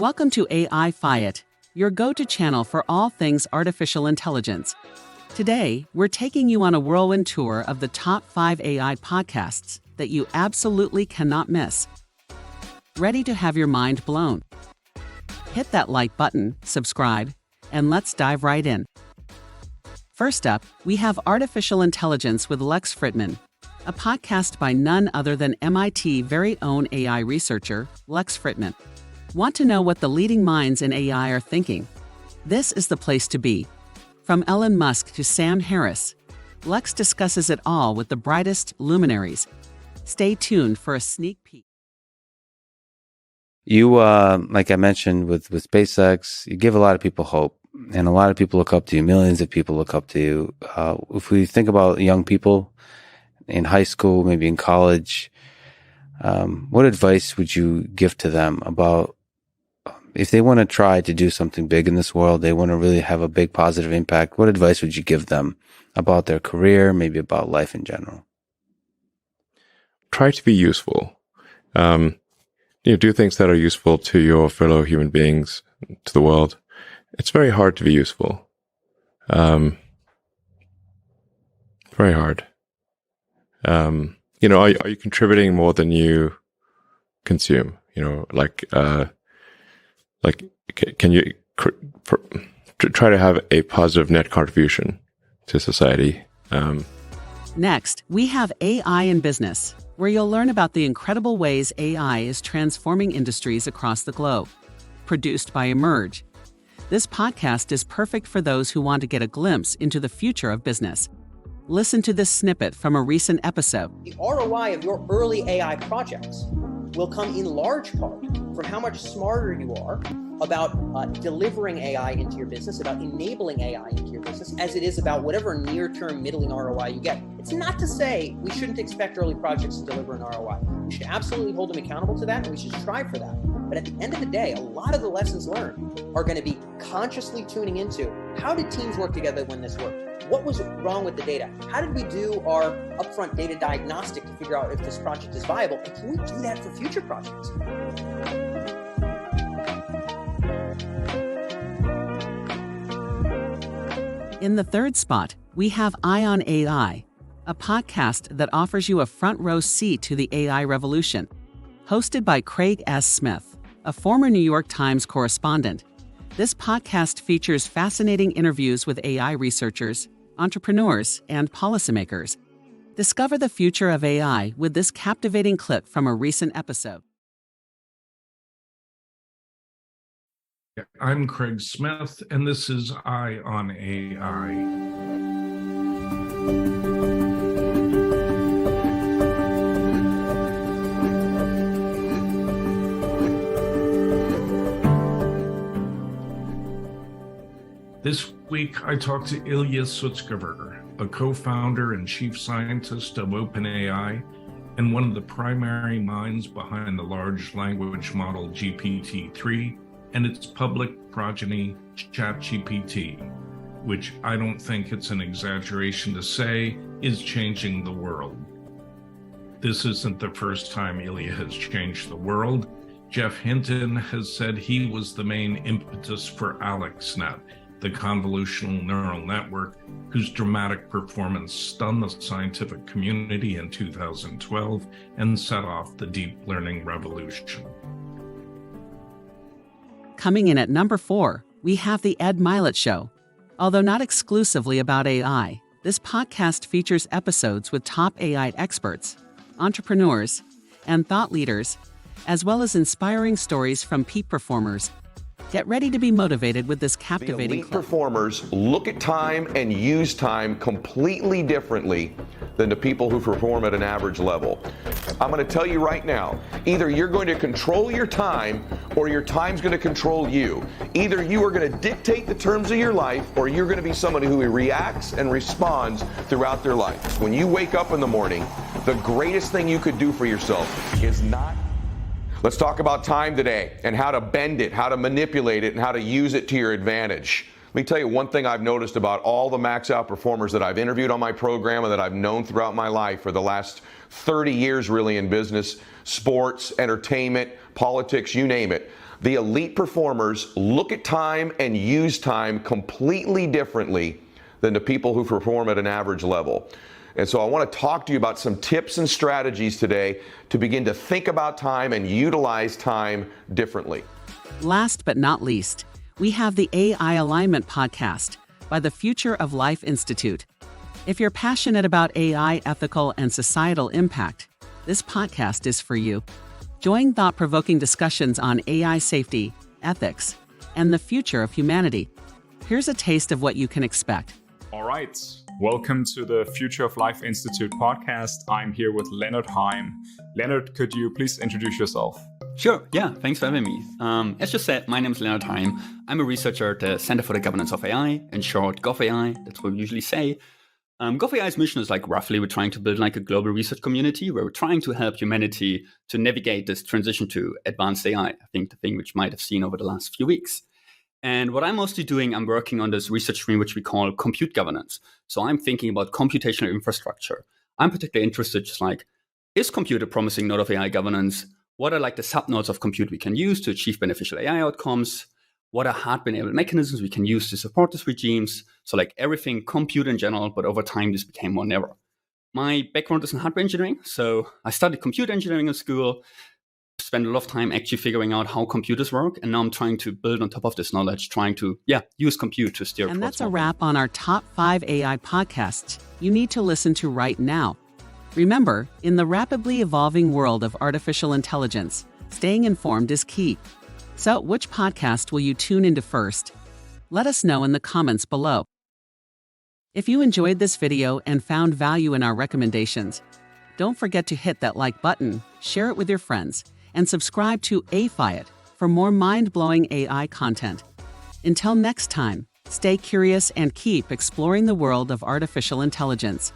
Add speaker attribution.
Speaker 1: Welcome to AI Fiat, your go-to channel for all things artificial intelligence. Today, we're taking you on a whirlwind tour of the top 5 AI podcasts that you absolutely cannot miss. Ready to have your mind blown? Hit that like button, subscribe, and let's dive right in. First up, we have Artificial Intelligence with Lex Fridman, a podcast by none other than MIT very own AI researcher, Lex Fridman. Want to know what the leading minds in AI are thinking? This is the place to be. From Elon Musk to Sam Harris, Lex discusses it all with the brightest luminaries. Stay tuned for a sneak peek.
Speaker 2: You, like I mentioned with SpaceX, you give a lot of people hope, and a lot of people look up to you. Millions of people look up to you. If we think about young people in high school, maybe in college, what advice would you give to them about if they want to try to do something big in this world, they want to really have a big positive impact? What advice would you give them about their career, maybe about life in general?
Speaker 3: Try to be useful. Do things that are useful to your fellow human beings, to the world. It's very hard to be useful. Very hard. Are you contributing more than you consume? Can you try to have a positive net contribution to society?
Speaker 1: Next, we have AI in Business, where you'll learn about the incredible ways AI is transforming industries across the globe. Produced by Emerge. This podcast is perfect for those who want to get a glimpse into the future of business. Listen to this snippet from a recent episode.
Speaker 4: The ROI of your early AI projects will come in large part from how much smarter you are about delivering AI into your business, about enabling AI into your business, as it is about whatever near-term middling ROI you get. It's not to say we shouldn't expect early projects to deliver an ROI. We should absolutely hold them accountable to that, and we should strive for that. But at the end of the day, a lot of the lessons learned are going to be consciously tuning into how did teams work together when this worked? What was wrong with the data? How did we do our upfront data diagnostic to figure out if this project is viable? And can we do that for future projects?
Speaker 1: In the third spot, we have Eye on AI, a podcast that offers you a front row seat to the AI revolution. Hosted by Craig S. Smith, a former New York Times correspondent, this podcast features fascinating interviews with AI researchers, entrepreneurs, and policymakers. Discover the future of AI with this captivating clip from a recent episode.
Speaker 5: I'm Craig Smith, and this is Eye on AI. This week, I talked to Ilya Sutskever, a co-founder and chief scientist of OpenAI and one of the primary minds behind the large language model GPT-3 and its public progeny, ChatGPT, which I don't think it's an exaggeration to say is changing the world. This isn't the first time Ilya has changed the world. Jeff Hinton has said he was the main impetus for AlexNet, the convolutional neural network whose dramatic performance stunned the scientific community in 2012 and set off the deep learning revolution.
Speaker 1: Coming in at number 4, we have The Ed Mylett Show. Although not exclusively about AI, this podcast features episodes with top AI experts, entrepreneurs, and thought leaders, as well as inspiring stories from peak performers. Get ready to be motivated with this captivating
Speaker 6: The elite
Speaker 1: clip.
Speaker 6: performers look at time and use time completely differently than the people who perform at an average level. I'm going to tell you right now, either you're going to control your time or your time's going to control you. Either you are going to dictate the terms of your life or you're going to be somebody who reacts and responds throughout their life. When you wake up in the morning, the greatest thing you could do for yourself is not. Let's talk about time today and how to bend it, how to manipulate it, and how to use it to your advantage. Let me tell you one thing I've noticed about all the max out performers that I've interviewed on my program and that I've known throughout my life for the last 30 years really in business, sports, entertainment, politics, you name it. The elite performers look at time and use time completely differently than the people who perform at an average level. And so I want to talk to you about some tips and strategies today to begin to think about time and utilize time differently.
Speaker 1: Last but not least, we have the AI Alignment Podcast by the Future of Life Institute. If you're passionate about AI ethical and societal impact, this podcast is for you. Join thought-provoking discussions on AI safety, ethics, and the future of humanity. Here's a taste of what you can expect.
Speaker 7: All right. Welcome to the Future of Life Institute podcast. I'm here with Leonard Heim. Leonard, could you please introduce yourself?
Speaker 8: Sure. Yeah. Thanks for having me. As just said, my name is Leonard Heim. I'm a researcher at the Center for the Governance of AI, in short, GovAI. That's what we usually say. GovAI's mission is roughly we're trying to build a global research community where we're trying to help humanity to navigate this transition to advanced AI. I think the thing which you might have seen over the last few weeks. And what I'm mostly doing, I'm working on this research stream which we call compute governance. So I'm thinking about computational infrastructure. I'm particularly interested is compute a promising node of AI governance? What are the subnodes of compute we can use to achieve beneficial AI outcomes? What are hardware-enabled mechanisms we can use to support these regimes? So everything compute in general, but over time this became more narrow. My background is in hardware engineering. So I studied computer engineering in school, spent a lot of time actually figuring out how computers work. And now I'm trying to build on top of this knowledge, trying to, use compute to steer.
Speaker 1: And that's a wrap on our top 5 AI podcasts you need to listen to right now. Remember, in the rapidly evolving world of artificial intelligence, staying informed is key. So, which podcast will you tune into first? Let us know in the comments below. If you enjoyed this video and found value in our recommendations, don't forget to hit that like button, share it with your friends, and subscribe to AFIAT for more mind-blowing AI content. Until next time, stay curious and keep exploring the world of artificial intelligence.